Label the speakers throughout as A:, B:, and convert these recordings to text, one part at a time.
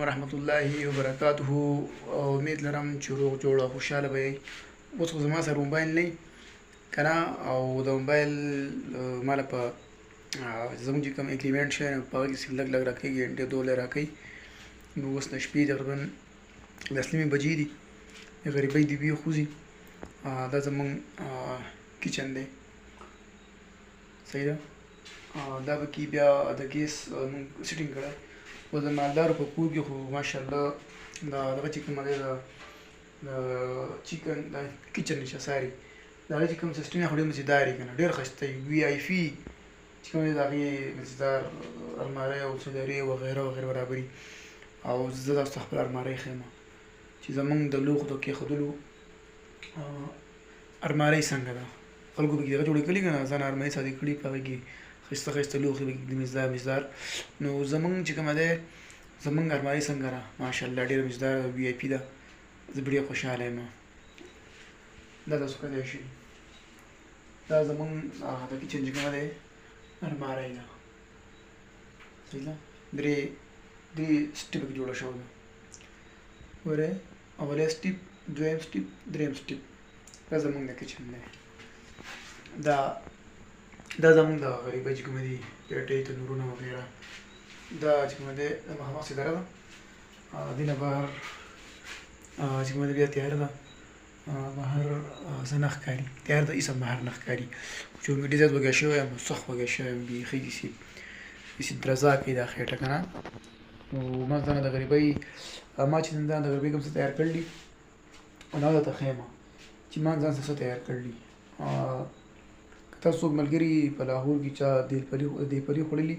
A: ورحمت الله وبرکاته. امید لرم چې روغ جوړ او خوشحاله به یې. اوس خو زما سره موبایل نه که نه، او د موبایل ما له په زموږ چې کوم اګریمنټ شوی نو په هغه کې لږ لږ راکوي، ګنټې دوه راکوي. نو اوس د شپې تقریبا لسلمې بجې دي، د غریبۍ د بوی خوځي. دا زموږ کچن دی، صحیح ده. دا به کې بیا د ګیس مونږ سیټینګ کړی و. د مالدارو په کور کې خو ماشاءالله دا دغه چې کومه دی د چکن د کچن نشه ساري د هغې چې کوم سیسټم یې خو ډېر مزېدار یي که نه، ډېر ښایسته وي. وي آی پي چې کوم دی د هغې مزېدار المارۍ او څادرې وغیره وغیره برابري. او زه تاسو ته خپله المارۍ ښیم چې زموږ د لوښو د کېښودلو المارۍ څنګه ده. خلکو پکې دغه جوړې کړي که نه، ځان المارۍ سادې کړي، په هغې کې ښایسته ښایسته لوښي پکې مزدار مزدار. نو زموږ چې کومه دی زموږ المارۍ څنګه ده، ماشاءالله ډېره مزدار ده، وي آی پي ده. زه په ډېر خوشحاله یم. دا تاسو کتلی شئ، دا زموږ د کچن چې کومه دی المارۍ ده، صحیح ده. درې سټیپه کې جوړه شوې ده. ګورئ، اولی سټیپ، دویم سټیپ، دریم سټیپ. دا زموږ د کچن دی. دا زموږ د غریبۍ چې کومه دي پیټۍ تنورونه وغیره، دا چې کومه دی د مخامخ سیدره ده. دې نه بهر چې کومه دی بیا تیاره ده، بهر څه نه ښکاري، تیاره ده، هېڅ هم بهر نه ښکاري. چې ډېر زیات وږی شوی یم، سخت وږی شوی یم، بیخي داسې درزا کوي دا خېټه که نه. نو ما ځان د غریبۍ ما چې ځان د غریبۍ کوم څه تیار کړي نو هغه درته ښیم چې ما ځان څه تیار کړي. تاسو څوک ملګري په لاهور کې چا دیل پلي خوړلي،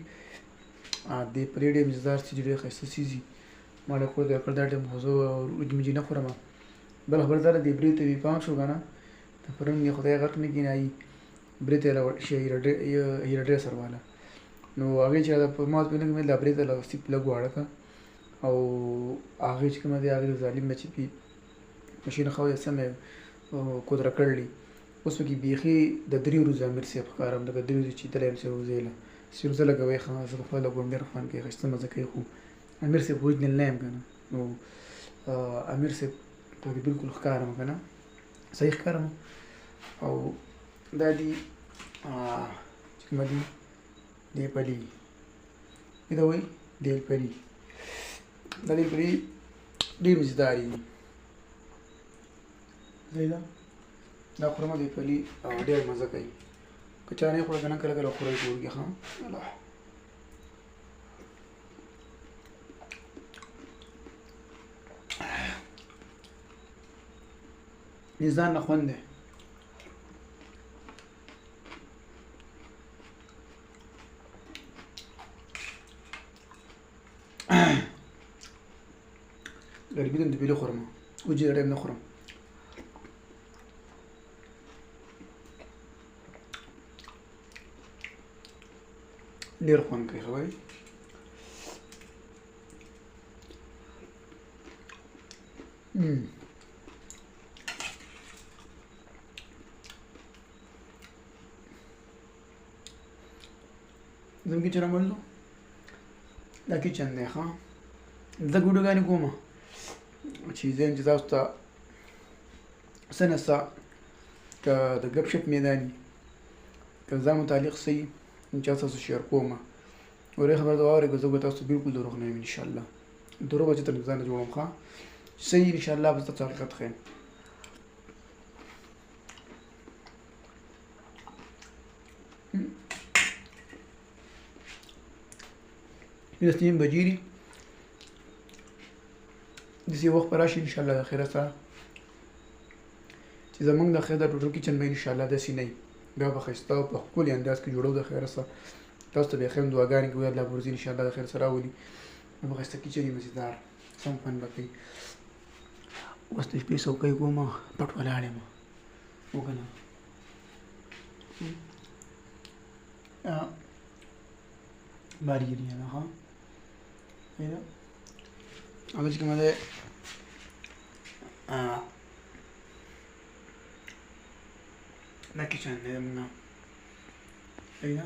A: دیل پلي ډېر مزدار څیز، ډېر ښایسته څیز وي. ما له کور درکړ دا ټایم خو زه وریجې میجې نه خورم. بله خبره دا ده دې برې ته مې پام شو که نه، د پرون مې خدای غرق نه کړي نایي برې ته یې شي هیره ډرېسر والا. نو هغې چې دا په ما ورته ویل دا برې ته سیپ لږ واړه کړه، او هغې چې کومه دی هغې د ظالم بچي پې مشین ښه وی سمې کودره کړلي. اوس پکې بیخي د درې ورځو امیر صاحب ښکارم، لکه درې ورځې چې تللی یم سروزې له سروزه لګوئ ښه، زه په خپله ګورم ډېر خوند کوي، ښایسته مزه کوي. خو امیر صاحب اوریجنل نه یم که نه، نو امیر صاحب پکې بلکل ښکارم که نه، صحیح ښکارم. او دا دي چې کومه دي دیل پلي، دې ته وایي دیل پلي. دا دیل پلي ډېر مزېدار دي، صحیح ده. دا خورمه دیل پلي ډېر مزه کوي. که چا نه یې خوړه که نه، کله کله خورئ کور کې ښه. دې ځان نه خوند دی. غریبي ده د پیلي خورم، وجې د ټایم نه خورم. ډېر خوند کوي ښه وایي. زموږ کچن راولو، دا کچن دی ښه. زه ویډیوګانې کوم چې زه یم چې تاسو ته څه نه څه که د ګپ شپ میدان وي، که ځان متعلق څه وي چې تاسو شیر کوم. ورې خبره ده واورئ، که زه به تاسو ته بلکل دروغ نه یم انشاءالله. دروغ به چې تر ځان نه جوړوم ښه، صحیح انشاءالله به تاسو حقیقت ښیم. لس نیم بجې دي، داسې وخت به راشي انشاءالله د خیره سره چې زموږ د خیر د ټوټل کچن به انشاءالله داسې نه وي، بیا به ښایسته او په ښکلي انداز کې جوړو د خیره سره. تاسو ته به یې ښیم، دعاګانې کوئ الله به ورځي انشاءالله د خیر سره راولي. نو به ښایسته کچن وي، مزېدار، سم خوند به کوي. اوس د شپې څوکۍ کوم، پټ ولاړ یم هو که نه. باري एरिया हाँ अगर इसके मध्य ना किचन है ना है ना